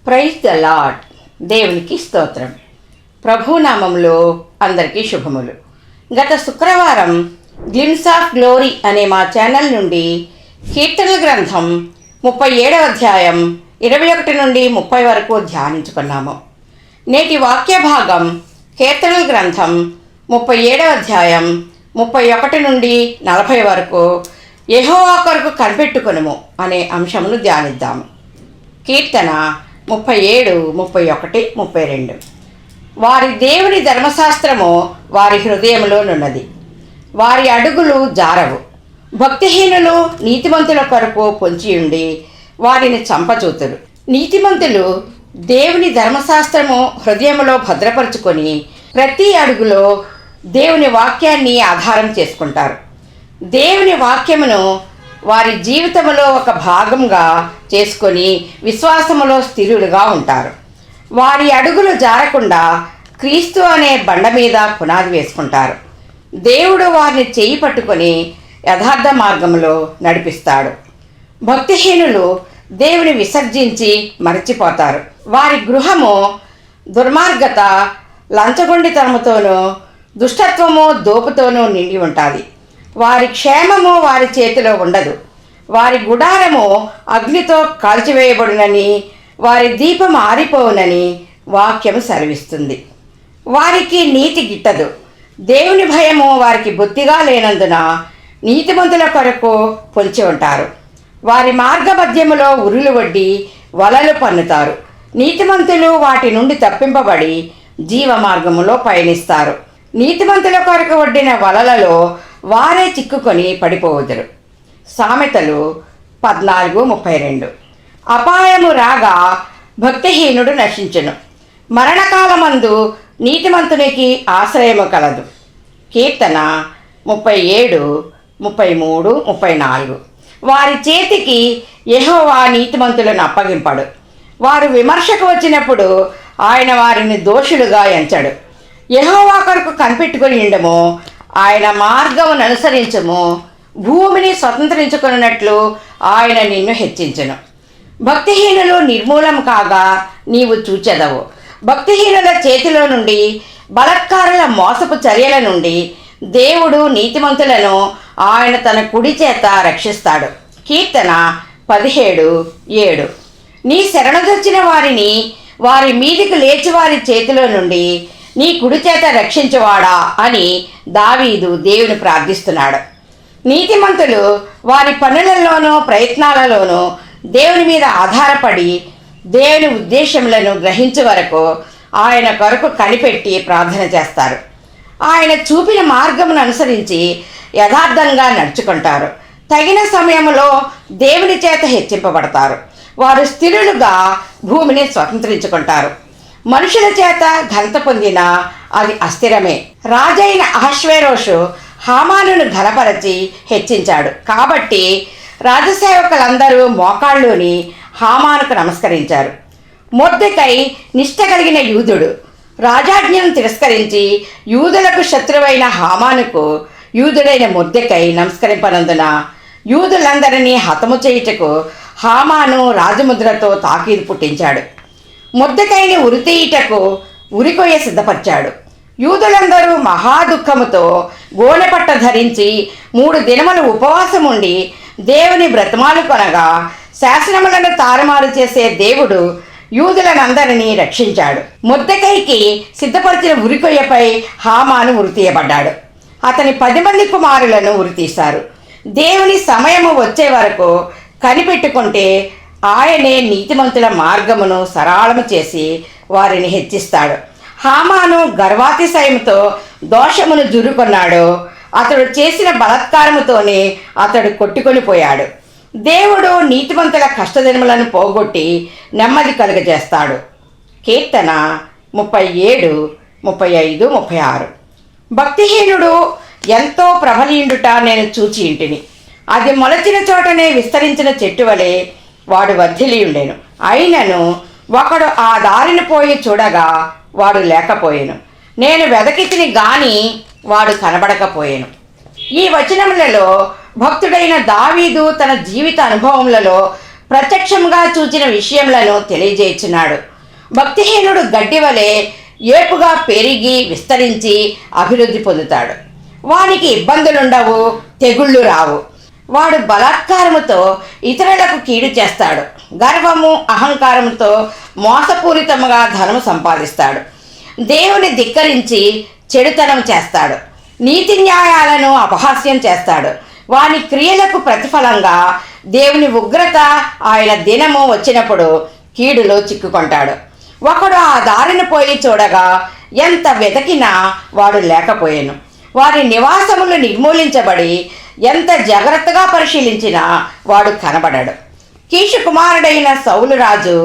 Praise the lord. దేవునికి స్తోత్రం. ప్రభునామంలో అందరికీ శుభములు. గత శుక్రవారం గ్లిమ్స్ ఆఫ్ గ్లోరీ అనే మా ఛానల్ నుండి కీర్తనల గ్రంథం 37వ అధ్యాయం 21 నుండి 30 వరకు ధ్యానించుకున్నాము. నేటి వాక్య భాగం కీర్తనల గ్రంథం 37వ అధ్యాయం 31 నుండి 40 వరకు యెహోవా కొరకు కనిపెట్టుకొనుము అనే అంశమును ధ్యానిద్దాము. కీర్తన 37, 31, 32. వారి దేవుని ధర్మశాస్త్రము వారి హృదయంలోనున్నది, వారి అడుగులు జారవు. భక్తిహీనులు నీతిమంతుల కొరకు పొంచియుండి వారిని చంపచూతురు. నీతిమంతులు దేవుని ధర్మశాస్త్రము హృదయంలో భద్రపరుచుకొని ప్రతి అడుగులో దేవుని వాక్యాన్ని ఆధారం చేసుకుంటారు. దేవుని వాక్యమును వారి జీవితంలో ఒక భాగంగా చేసుకొని విశ్వాసములో స్థిరులుగా ఉంటారు. వారి అడుగులు జారకుండా క్రీస్తు అనే బండ మీద పునాది వేసుకుంటారు. దేవుడు వారిని చేయి పట్టుకొని యథార్థ మార్గంలో నడిపిస్తాడు. భక్తిహీనులు దేవుని విసర్జించి మరచిపోతారు. వారి గృహము దుర్మార్గత, లంచగొండితనముతోనూ దుష్టత్వము, దోపుతోనూ నిండి ఉంటుంది. వారి క్షేమము వారి చేతిలో ఉండదు. వారి గుడారము అగ్నితో కాల్చివేయబడునని, వారి దీపం ఆరిపోవునని వాక్యము సెలవిస్తుంది. వారికి నీతి గిట్టదు. దేవుని భయము వారికి బొత్తిగా లేనందున నీతిమంతుల కొరకు పొంచి ఉంటారు. వారి మార్గ మధ్యములో ఉరులు వడ్డి వలలు పన్నుతారు. నీతిమంతులు వాటి నుండి తప్పింపబడి జీవ మార్గములో పయనిస్తారు. నీతిమంతుల కొరకు వడ్డిన వలలలో వారే చిక్కుకొని పడిపోవదురు. సామెతలు 14:32. అపాయము రాగా భక్తిహీనుడు నశించును, మరణకాలమందు నీతిమంతునికి ఆశ్రయము కలదు. కీర్తన 37, 33, 34. వారి చేతికి యెహోవా నీతిమంతులను అప్పగింపడు. వారు విమర్శకు వచ్చినప్పుడు ఆయన వారిని దోషులుగా ఎంచడు. యెహోవా కొరకు కనిపెట్టుకుని ఉండము, ఆయన మార్గమును అనుసరించము, భూమిని స్వతంత్రించుకున్నట్లు ఆయన నిన్ను హెచ్చించును. భక్తిహీనులు నిర్మూలం కాగా నీవు చూచెదవు. భక్తిహీనుల చేతిలో నుండి, బలత్కారుల మోసపు చర్యల నుండి దేవుడు నీతిమంతులను ఆయన తన కుడి చేత రక్షిస్తాడు. కీర్తన 17:7. నీ శరణుదొచ్చిన వారిని వారి మీదికి లేచి వారి చేతిలో నుండి నీ కుడి చేత రక్షించువాడా అని దావీదు దేవుని ప్రార్థిస్తున్నాడు. నీతిమంతులు వారి పనులలోనూ ప్రయత్నాలలోనూ దేవుని మీద ఆధారపడి దేవుని ఉద్దేశములను గ్రహించే వరకు ఆయన కొరకు కనిపెట్టి ప్రార్థన చేస్తారు. ఆయన చూపిన మార్గమును అనుసరించి యథార్థంగా నడుచుకుంటారు. తగిన సమయంలో దేవుని చేత హెచ్చింపబడతారు. వారు స్థిరులుగా భూమిని స్వతంత్రించుకుంటారు. మనుషుల చేత ఘనత పొందిన అది అస్థిరమే. రాజైన అహష్వేరోషు హామానును ఘనపరచి హెచ్చించాడు. కాబట్టి రాజసేవకులందరూ మోకాళ్ళుని హామానుకు నమస్కరించారు. మొర్దెకై నిష్ఠ కలిగిన యూదుడు. రాజాజ్ఞను తిరస్కరించి యూదులకు శత్రువైన హామానుకు యూదుడైన మొర్దెకై నమస్కరింపనందున యూదులందరినీ హతము చేయుటకు హామాను రాజముద్రతో తాకీదు పుట్టించాడు. మొర్దెకైని ఉరితీయుటకు ఉరికొయ్య సిద్ధపరిచాడు. యూదులందరూ మహాదుఃఖముతో గోనెపట్ట ధరించి 3 దినములు ఉపవాసం ఉండి దేవుని బ్రతమాలు కొనగా శాసనములను తారుమారు చేసే దేవుడు యూదులనందరినీ రక్షించాడు. మొర్దెకైకి సిద్ధపరిచిన ఉరికొయ్యపై హామాను ఉరితీయబడ్డాడు. అతని 10 మంది కుమారులను ఉరితీశారు. దేవుని సమయము వచ్చే వరకు కనిపెట్టుకుంటే ఆయనే నీతిమంతుల మార్గమును సరళము చేసి వారిని హెచ్చిస్తాడు. హామాను గర్వాతిశయముతో దోషమును జురుకొన్నాడు. అతడు చేసిన బలత్కారముతోనే అతడు కొట్టుకొని పోయాడు. దేవుడు నీతిమంతుల కష్టదినములను పోగొట్టి నెమ్మది కలుగజేస్తాడు. కీర్తన 37, 35, 36. భక్తిహీనుడు ఎంతో ప్రబలియుండుట నేను చూచి ఇంటిని. అది మొలచిన చోటనే విస్తరించిన చెట్టు వలె వాడు వర్ధిల్లి ఉండెను. అయినను ఒకడు ఆ దారిని పోయి చూడగా వాడు లేకపోయెను. నేను వెదకితిని గాని వాడు కనబడకపోయెను. ఈ వచనములలో భక్తుడైన దావీదు తన జీవిత అనుభవములలో ప్రత్యక్షంగా చూచిన విషయములను తెలియజేయుచున్నాడు. భక్తిహీనుడు గడ్డి వలె ఏపుగా పెరిగి విస్తరించి అభివృద్ధి పొందుతాడు. వానికి ఇబ్బందులుండవు, తెగుళ్ళు రావు. వాడు బలాత్కారముతో ఇతరులకు కీడు చేస్తాడు. గర్వము అహంకారముతో మోసపూరితముగా ధనము సంపాదిస్తాడు. దేవుని ధిక్కరించి చెడుతనం చేస్తాడు. నీతి న్యాయాలను అపహాస్యం చేస్తాడు. వాని క్రియలకు ప్రతిఫలంగా దేవుని ఉగ్రత ఆయన దినము వచ్చినప్పుడు కీడులో చిక్కుకుంటాడు. ఒకడు ఆ దారిని పోయి చూడగా ఎంత వెతికినా వాడు లేకపోయాను. వారి నివాసములు నిర్మూలించబడి ఎంత జాగ్రత్తగా పరిశీలించినా వాడు కనబడడు. కీషు కుమారుడైన సౌలు రాజు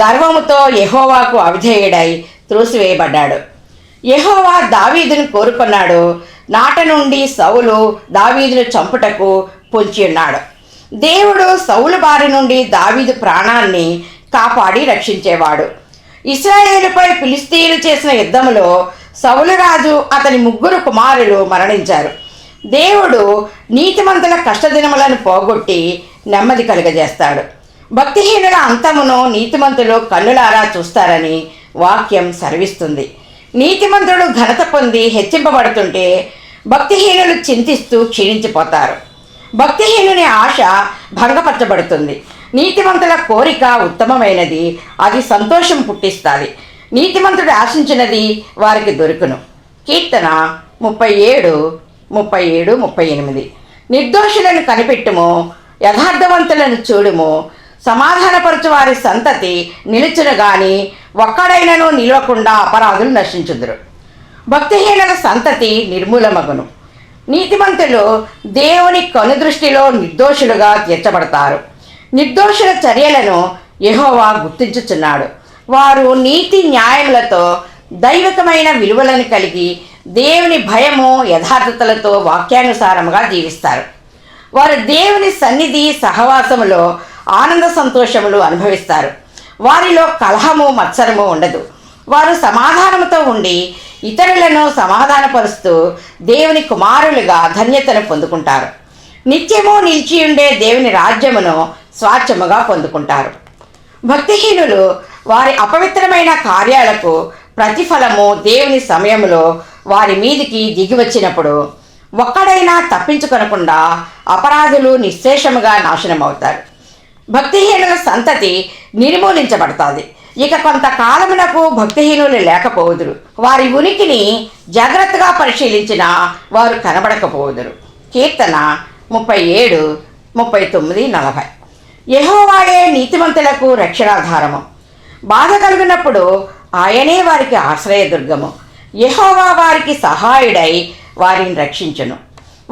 గర్వముతో యెహోవాకు అవిధేయుడై త్రోసివేయబడ్డాడు. యెహోవా దావీదును కోరుకున్నాడు. నాట నుండి సౌలు దావీదును చంపుటకు పొంచి ఉన్నాడు. దేవుడు సౌలు బారి నుండి దావీదు ప్రాణాన్ని కాపాడి రక్షించేవాడు. ఇశ్రాయేలుపై ఫిలిష్తీయులు చేసిన యుద్ధములో సౌలు రాజు అతని 3 కుమారులు మరణించారు. దేవుడు నీతిమంతుల కష్టదినములను పోగొట్టి నెమ్మది కలుగజేస్తాడు. భక్తిహీనుల అంతమును నీతిమంతులు కన్నులారా చూస్తారని వాక్యం సెలవిస్తుంది. నీతిమంతుడు ఘనత పొంది హెచ్చింపబడుతుంటే భక్తిహీనులు చింతిస్తూ క్షీణించిపోతారు. భక్తిహీనుని ఆశ భంగపరచబడుతుంది. నీతిమంతుల కోరిక ఉత్తమమైనది, అది సంతోషం పుట్టిస్తుంది. నీతిమంతుడు ఆశించినది వారికి దొరుకును. కీర్తన 37, 37, 38. నిర్దోషులను కనిపెట్టుము, యథార్థవంతులను చూడుము. సమాధానపరచు వారి సంతతి నిలుచును గాని ఒక్కడైనను నిలవకుండా అపరాధులు నశించుదురు. భక్తిహీనుల సంతతి నిర్మూలమగును. నీతిమంతులు దేవుని కనుదృష్టిలో నిర్దోషులుగా తీర్చబడతారు. నిర్దోషుల చర్యలను యెహోవా గుర్తించుచున్నాడు. వారు నీతి న్యాయములతో దైవికమైన విలువలను కలిగి దేవుని భయము యథార్థతలతో వాక్యానుసారముగా జీవిస్తారు. వారు దేవుని సన్నిధి సహవాసములో ఆనంద సంతోషములు అనుభవిస్తారు. వారిలో కలహము మత్సరము ఉండదు. వారు సమాధానముతో ఉండి ఇతరులను సమాధానపరుస్తూ దేవుని కుమారులుగా ధన్యతను పొందుకుంటారు. నిత్యము నిలిచి ఉండే దేవుని రాజ్యమును స్వాచ్ఛముగా పొందుకుంటారు. భక్తిహీనులు వారి అపవిత్రమైన కార్యాలకు ప్రతిఫలము దేవుని సమయంలో వారి మీదికి దిగి వచ్చినప్పుడు ఒక్కడైనా తప్పించుకొనకుండా అపరాధులు నిశ్శేషముగా నాశనమవుతారు. భక్తిహీనుల సంతతి నిర్మూలించబడుతుంది. ఇక కొంతకాలమునకు భక్తిహీనులు లేకపోదురు. వారి ఉనికిని జాగ్రత్తగా పరిశీలించినా వారు కనబడకపోదురు. కీర్తన 37, 39, 40. యెహోవాయే నీతిమంతులకు రక్షణాధారము. బాధ కలిగినప్పుడు ఆయనే వారికి ఆశ్రయదుర్గము. యెహోవా వారికి సహాయుడై వారిని రక్షించును.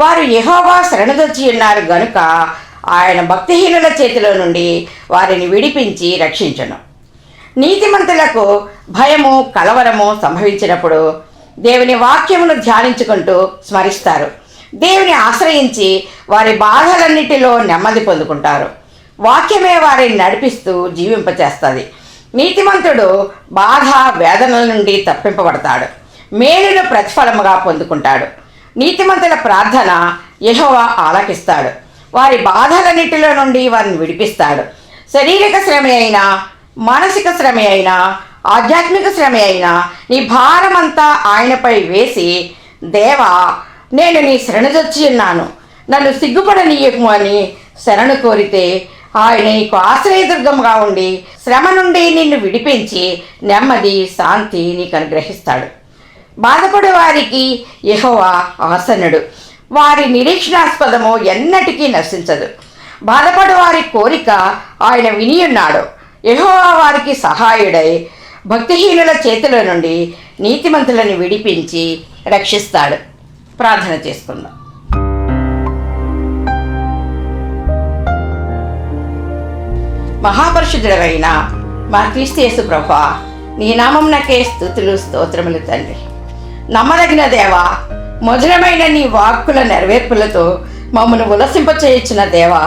వారు యెహోవా శరణుదొచ్చి ఉన్నారు గనుక ఆయన భక్తిహీనుల చేతిలో నుండి వారిని విడిపించి రక్షించును. నీతిమంతులకు భయము కలవరము సంభవించినప్పుడు దేవుని వాక్యమును ధ్యానించుకుంటూ స్మరిస్తారు. దేవుని ఆశ్రయించి వారి బాధలన్నిటిలో నెమ్మది పొందుకుంటారు. వాక్యమే వారిని నడిపిస్తూ జీవింపచేస్తుంది. నీతిమంతుడు బాధ వేదనల నుండి తప్పింపబడతాడు. మేలును ప్రతిఫలముగా పొందుకుంటాడు. నీతిమంతుల ప్రార్థన యెహోవా ఆలకిస్తాడు. వారి బాధలన్నిటిలో నుండి వారిని విడిపిస్తాడు. శారీరక శ్రమ అయినా, మానసిక శ్రమ అయినా, ఆధ్యాత్మిక శ్రమ అయినా నీ భారమంతా ఆయనపై వేసి, దేవా నేను నీ శరణుదొచ్చి ఉన్నాను, నన్ను సిగ్గుపడనీయము అని శరణు కోరితే ఆయన నీకు ఆశ్రయదుర్గముగా ఉండి శ్రమ నుండి నిన్ను విడిపించి నెమ్మది శాంతి నీకు అనుగ్రహిస్తాడు. బాధపడే వారికి యెహోవా ఆసన్నుడు. వారి నిరీక్షణాస్పదము ఎన్నటికీ నశించదు. బాధపడు వారి కోరిక ఆయన వినియున్నాడు. యెహోవా వారికి సహాయుడై భక్తిహీనుల చేతిలో నుండి నీతిమంతులను విడిపించి రక్షిస్తాడు. ప్రార్థన చేసుకుందాం. మహాపరిశుద్ధుడైన మా క్రీస్తు యేసు ప్రభువా, నీ నామమునకే స్తుతులు స్తోత్రములు తండ్రి. నమ్మదగిన దేవా, మధురమైన నీ వాక్కుల నెరవేర్పులతో మమ్మల్ని ఉల్లసింపచేయించిన దేవా,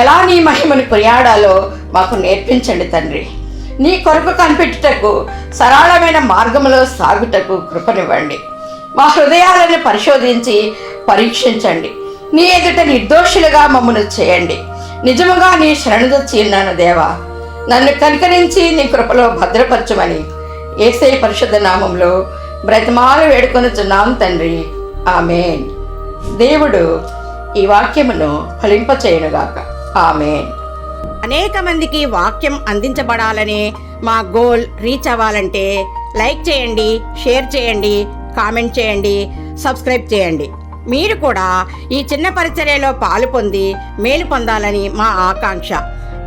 ఎలా నీ మహిమను కొనియాడాలో మాకు నేర్పించండి తండ్రి. నీ కొరకు కనిపెట్టుటకు సరళమైన మార్గంలో సాగుటకు కృపనివ్వండి. మా హృదయాలను పరిశోధించి పరీక్షించండి. నీ ఎదుట నిర్దోషులుగా మమ్మల్ని చేయండి. నిజముగా నీ శరణుదొచ్చి ఉన్నాను దేవా. నన్ను కనికరించి నీ కృపలో భద్రపరచమని యేసయ్య పరిశుద్ధ నామంలో బ్రతిమాలు వేడుకొనుచున్నాం తండ్రి. ఆమేన్. దేవుడు ఈ వాక్యమును ఫలింపచేయునుగాక. ఆమేన్. అనేక మందికి వాక్యం అందించబడాలని మా గోల్ రీచ్ అవ్వాలంటే లైక్ చేయండి, షేర్ చేయండి, కామెంట్ చేయండి, సబ్స్క్రైబ్ చేయండి. మీరు కూడా ఈ చిన్న పరిచర్యలో పాలు పొంది మేలు పొందాలని మా ఆకాంక్ష.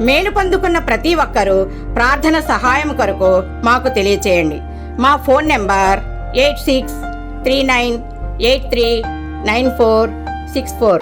మేలు పొందుకున్న ప్రతి ఒక్కరూ ప్రార్థన సహాయం కొరకు మాకు తెలియచేయండి. మా ఫోన్ నెంబర్ 8639839464.